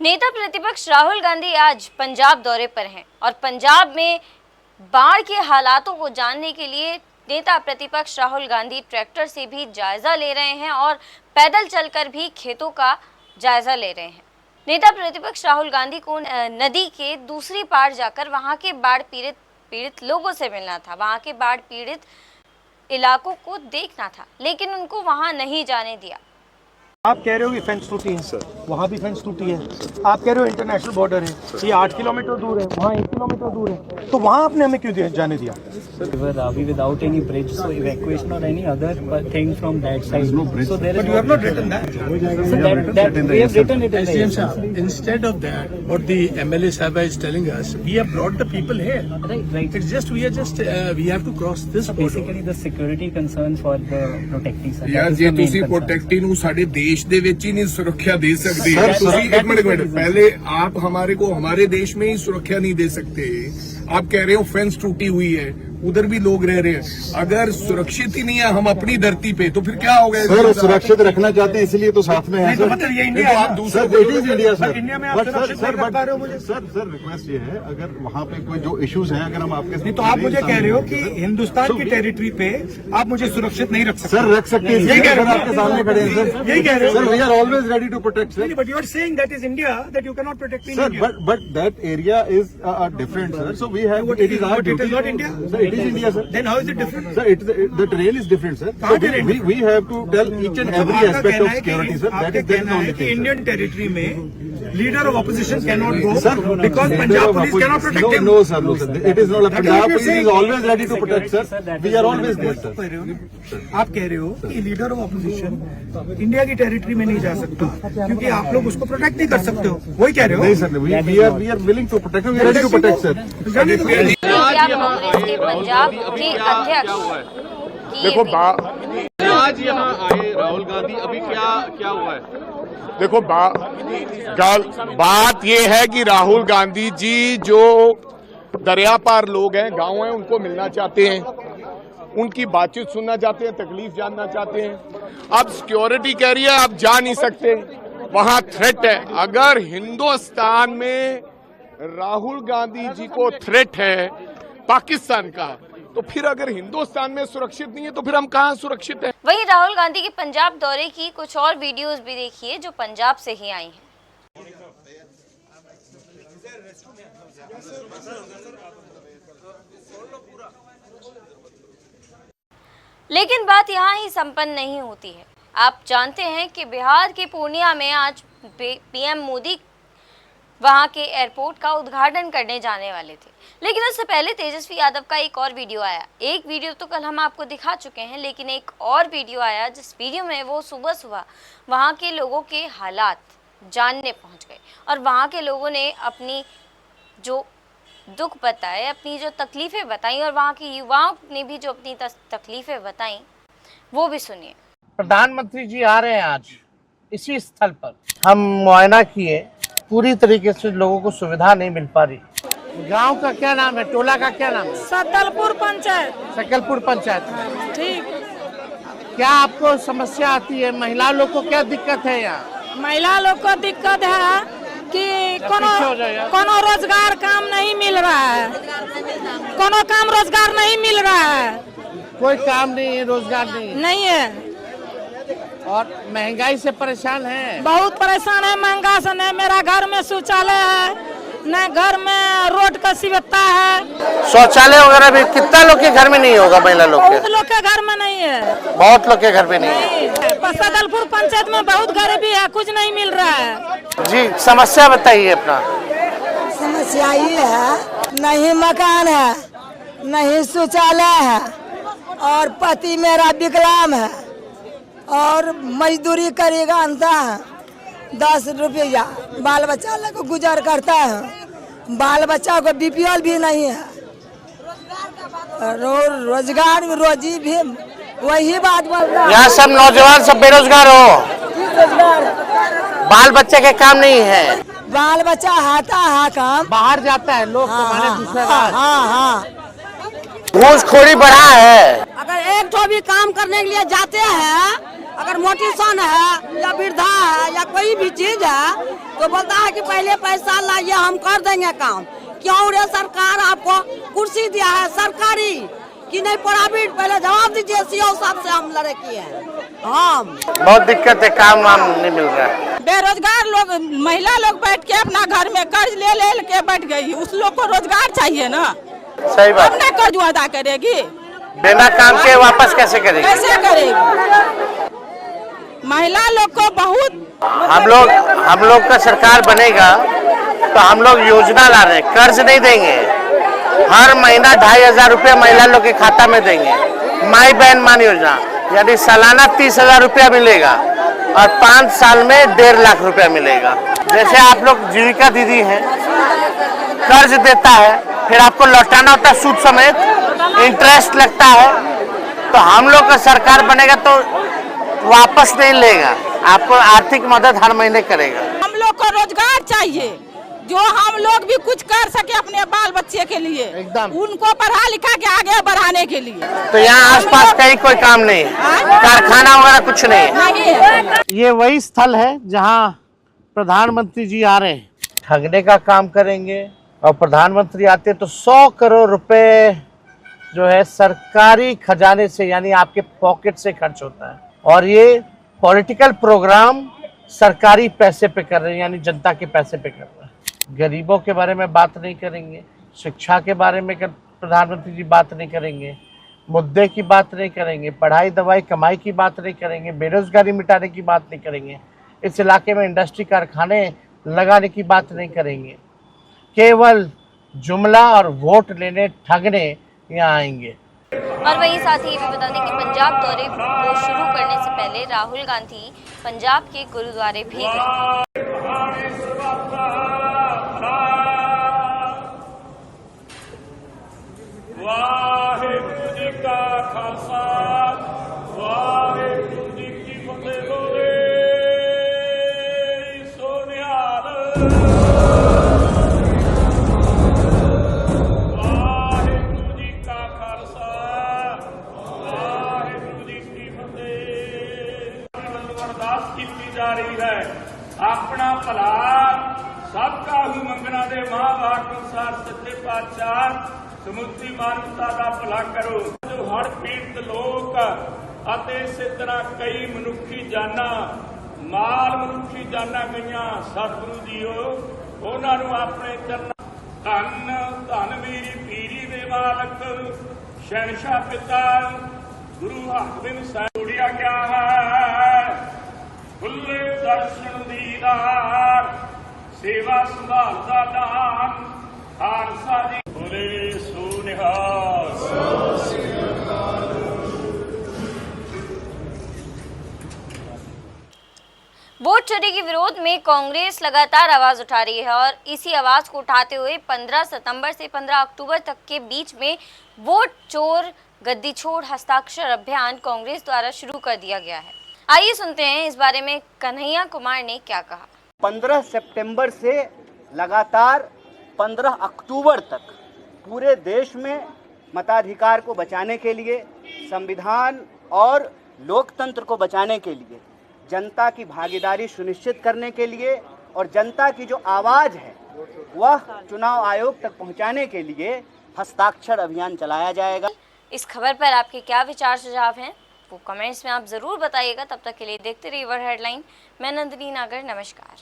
नेता प्रतिपक्ष राहुल गांधी आज पंजाब दौरे पर हैं और पंजाब में बाढ़ के हालातों को जानने के लिए नेता प्रतिपक्ष राहुल गांधी ट्रैक्टर से भी जायजा ले रहे हैं और पैदल चलकर भी खेतों का जायजा ले रहे हैं। नेता प्रतिपक्ष राहुल गांधी को नदी के दूसरी पार जाकर वहां के बाढ़ पीड़ित लोगों से मिलना था, वहां के बाढ़ पीड़ित इलाकों को देखना था, लेकिन उनको वहां नहीं जाने दिया। आप कह रहे हो कि फेंस टूटी है सर, वहाँ भी फेंस टूटी है। आप कह रहे हो इंटरनेशनल बॉर्डर है, ये 8 किलोमीटर दूर है, वहाँ 1 किलोमीटर दूर है, तो वहाँ आपने हमें क्यों जाने दिया? We without any bridge, so evacuation or any other thing from that side. No bridge. So there is. But you have not written that. So that we have written it in the SDM. Instead of that, what the MLA Sahaba is telling us, we have brought the people here. Right. It's just we have to cross this. So basically the security concerns for the protecting. यार जे ਤੁਸੀਂ protectee ਨੂੰ ਸਾਡੇ देश ਦੇ ਵਿੱਚ ਹੀ ਨਹੀਂ ਸੁਰੱਖਿਆ ਦੇ ਸਕਦੇ। ਤੁਸੀਂ एक मिनट पहले आप हमारे को हमारे देश में ही सुरक्षा नहीं दे सकते। आप कह रहे हो फेंस टूटी हुई है, उधर भी लोग रह रहे हैं। अगर सुरक्षित ही नहीं है हम अपनी धरती पे, तो फिर क्या होगा? सर सुरक्षित रखना चाहते हैं इसलिए तो साथ में है सर। मतलब ये इंडिया आप दूसरे इंडिया सर, इंडिया में आप सुरक्षित नहीं कर पा रहे हो मुझे। सर रिक्वेस्ट ये है, अगर वहाँ पे कोई जो इश्यूज हैं, अगर हम आपके नहीं तो आप मुझे कह रहे हो कि हिंदुस्तान की टेरिटरी पे आप मुझे सुरक्षित नहीं रख सकते। सर रख सकते हैं, यही कह रहे हो आपके सामने खड़े हैं सर, यही कह रहे हो sir. We are always ready to protect sir. But you are saying that is India, that you can not protect in sir India. But that area is different sir, so we have it is our It is not India? Sir, it is India sir. Then how is it different? Sir, the terrain is different, sir. So we have to tell each and every aspect of security, sir. That is the only thing. Indian territory में leader of opposition can not go Sir, because Punjab police can not protect him. No, sir. It is not. Punjab police is always ready to protect, sir. We are always there, sir. आप कह रहे हो कि leader of opposition India की territory में नहीं जा सकता क्योंकि आप लोग उसको प्रोटेक्ट नहीं कर सकते हो, वही कह रहे हो? नहीं sir, we are willing to protect. We are ready to protect, sir. Congress के पंजाब के अध्यक्ष देखो आज यहाँ आए राहुल गांधी, अभी क्या हुआ है? देखो बात ये है कि राहुल गांधी जी जो दरिया पार लोग हैं, गांव हैं, उनको मिलना चाहते हैं, उनकी बातचीत सुनना चाहते हैं, तकलीफ जानना चाहते हैं। अब सिक्योरिटी कह रही है आप जा नहीं सकते, वहां थ्रेट है। अगर हिंदुस्तान में राहुल गांधी जी को थ्रेट है पाकिस्तान का, तो फिर अगर हिंदुस्तान में सुरक्षित नहीं है तो फिर हम कहां सुरक्षित हैं? वहीं राहुल गांधी के पंजाब दौरे की कुछ और वीडियोस भी देखिए जो पंजाब से ही आई हैं। लेकिन बात यहाँ ही संपन्न नहीं होती है। आप जानते हैं कि बिहार के पूर्णिया में आज पीएम मोदी वहां के एयरपोर्ट का उद्घाटन करने जाने वाले थे, लेकिन उससे पहले तेजस्वी यादव का एक और वीडियो आया। एक वीडियो तो कल हम आपको दिखा चुके हैं, लेकिन एक और वीडियो आया जिस वीडियो में वो सुबह वहां के लोगों के हालात जानने पहुंच गए और वहां के लोगों ने अपनी जो दुख बताए, अपनी जो तकलीफें बताई और वहां के युवाओं ने भी जो अपनी तकलीफें बताई वो भी सुनिए। प्रधानमंत्री जी आ रहे हैं आज इसी स्थल पर। हम मुआयना किए, पूरी तरीके से लोगों को सुविधा नहीं मिल पा रही। गांव का क्या नाम है, टोला का क्या नाम है? सकलपुर पंचायत। सकलपुर पंचायत। ठीक। क्या आपको समस्या आती है? महिला लोग को क्या दिक्कत है यहाँ? महिला लोग को दिक्कत है कि कोनो रोजगार काम नहीं मिल रहा है, कोनो काम रोजगार नहीं मिल रहा है, कोई काम नहीं है, रोजगार नहीं है। और महंगाई से परेशान है, बहुत परेशान है महंगा से। न मेरा घर में शौचालय है, न घर में रोड का सुविधा है। शौचालय वगैरह भी कितना लोग के घर में नहीं होगा? महिला लोग बहुत लोग के घर में नहीं है, बहुत लोग के घर में नहीं है। सकलपुर पंचायत में बहुत गरीबी है, कुछ नहीं मिल रहा है। जी समस्या बताइए अपना। समस्या ये है, नहीं मकान है, नहीं शौचालय है, और पति मेरा विकलांग है और मजदूरी करेगा अंता है 10 रुपया, बाल बच्चा लग गुजर करता है। बाल बच्चा को बीपीएल भी नहीं है, रोजगार रोजी भी वही बात बोल रहा है। यहाँ सब नौजवान सब बेरोजगार हो, बाल बच्चे के काम नहीं है। बाल बच्चा हाथा है काम, बाहर जाता है लोग कमाने दूसरा। हाँ घूसखोरी बढ़ा है। अगर एक तो भी काम करने के लिए जाते हैं अगर मोटिसन है या वृद्धा है या कोई भी चीज है तो बोलता है कि पहले पैसा लाइए हम कर देंगे काम। क्यों रे सरकार आपको कुर्सी दिया है सरकारी कि नहीं प्राइवेट? पहले जवाब दीजिए। सीओ साहब से हम लड़े किए हैं। हम बहुत दिक्कत है, काम वाम नहीं मिल रहा है। बेरोजगार लोग, महिला लोग बैठ के अपना घर में कर्ज ले ले के बैठ गई, उस लोग को रोजगार चाहिए ना। सही बात। अपना कर्ज अदा करेगी, बिना काम के वापस कैसे करेगी? कैसे करेगी? महिला लोग को बहुत हम लोग का सरकार बनेगा तो हम लोग योजना ला रहे हैं, कर्ज नहीं देंगे। हर महीना 2500 रुपया महिला लोग के खाता में देंगे। माई बहन मान योजना, यानी सालाना 30,000 रुपया मिलेगा और 5 साल में 1.5 लाख रुपया मिलेगा। जैसे आप लोग जीविका दीदी हैं, कर्ज देता है, फिर आपको लौटाना होता है सूद समेत, इंटरेस्ट लगता है। तो हम लोग का सरकार बनेगा तो वापस नहीं लेगा, आपको आर्थिक मदद हर महीने करेगा। हम लोग को रोजगार चाहिए, जो हम लोग भी कुछ कर सके अपने बाल बच्चे के लिए, एकदम उनको पढ़ा लिखा के आगे बढ़ाने के लिए। तो यहाँ आसपास कहीं कोई काम नहीं है, कारखाना वगैरह कुछ नहीं है। ये वही स्थल है जहाँ प्रधानमंत्री जी आ रहे हैं, ठगने का काम करेंगे। और प्रधानमंत्री आते तो 100 करोड़ रुपए जो है सरकारी खजाने से, यानी आपके पॉकेट से खर्च होता है। और ये पॉलिटिकल प्रोग्राम सरकारी पैसे पे कर रहे हैं, यानी जनता के पैसे पे कर रहे हैं। गरीबों के बारे में बात नहीं करेंगे, शिक्षा के बारे में प्रधानमंत्री जी बात नहीं करेंगे, मुद्दे की बात नहीं करेंगे, पढ़ाई दवाई कमाई की बात नहीं करेंगे, बेरोजगारी मिटाने की बात नहीं करेंगे, इस इलाके में इंडस्ट्री कारखाने लगाने की बात नहीं करेंगे। केवल जुमला और वोट लेने, ठगने यहाँ आएंगे। और वहीं साथ ही भी बता दें कि पंजाब दौरे को शुरू करने से पहले राहुल गांधी पंजाब के गुरुद्वारे भी गए। वाहेगुरु जी का खालसा, वाहेगुरु जी की फतेह। बोले सो निहाल। वाहेगुरु जी का खालसा, वाहेगुरु जी की फतेह। अरदास की जा रही है, अपना भला सबका ही मंगना दे महाभारत अनुसार सच्चे पातशाह ਸਮੁੱਚੀ ਮਾਨਵਤਾ ਦਾ ਭਲਾ ਕਰੋ। ਜੋ ਹੜ੍ਹ ਪੀੜਤ ਲੋਕ ਅਤੇ ਇਸੇ ਤਰ੍ਹਾਂ ਕਈ ਮਨੁੱਖੀ ਜਾਨਾਂ, ਮਾਲ ਮਨੁੱਖੀ ਜਾਨਾਂ ਗਈਆਂ, ਸਤਿਗੁਰੂ ਜੀਓ ਉਹਨਾਂ ਨੂੰ ਆਪਣੇ ਚਰਨਾਂ। ਧੰਨ ਧੰਨ ਮੇਰੀ ਪੀਰੀ ਦੇ ਮਾਲਕ ਸ਼ਹਿਨशाह ਪਿਤਾ ਗੁਰੂ ਹਰਗੋਬਿੰਦ ਸਾਹਿਬ ਜੋੜਿਆ ਗਿਆ ਹੈ। ਖੁੱਲੇ ਦਰਸ਼ਨ ਦੀਦਾਰ, ਸੇਵਾ ਸੰਭਾਲ ਦਾ ਦਾਨ, ਖਾਲਸਾ जी बोले सो निहाल। वोट चोरी के विरोध में कांग्रेस लगातार आवाज उठा रही है और इसी आवाज को उठाते हुए 15 सितंबर से 15 अक्टूबर तक के बीच में वोट चोर गद्दी छोड़ हस्ताक्षर अभियान कांग्रेस द्वारा शुरू कर दिया गया है। आइए सुनते हैं इस बारे में कन्हैया कुमार ने क्या कहा। 15 सितंबर से लगातार 15 अक्टूबर तक पूरे देश में मताधिकार को बचाने के लिए, संविधान और लोकतंत्र को बचाने के लिए, जनता की भागीदारी सुनिश्चित करने के लिए और जनता की जो आवाज़ है वह चुनाव आयोग तक पहुंचाने के लिए हस्ताक्षर अभियान चलाया जाएगा। इस खबर पर आपके क्या विचार सुझाव हैं वो कमेंट्स में आप ज़रूर बताइएगा। तब तक के लिए देखते रहिए वर हेडलाइन। मैं नंदिनी नागर, नमस्कार।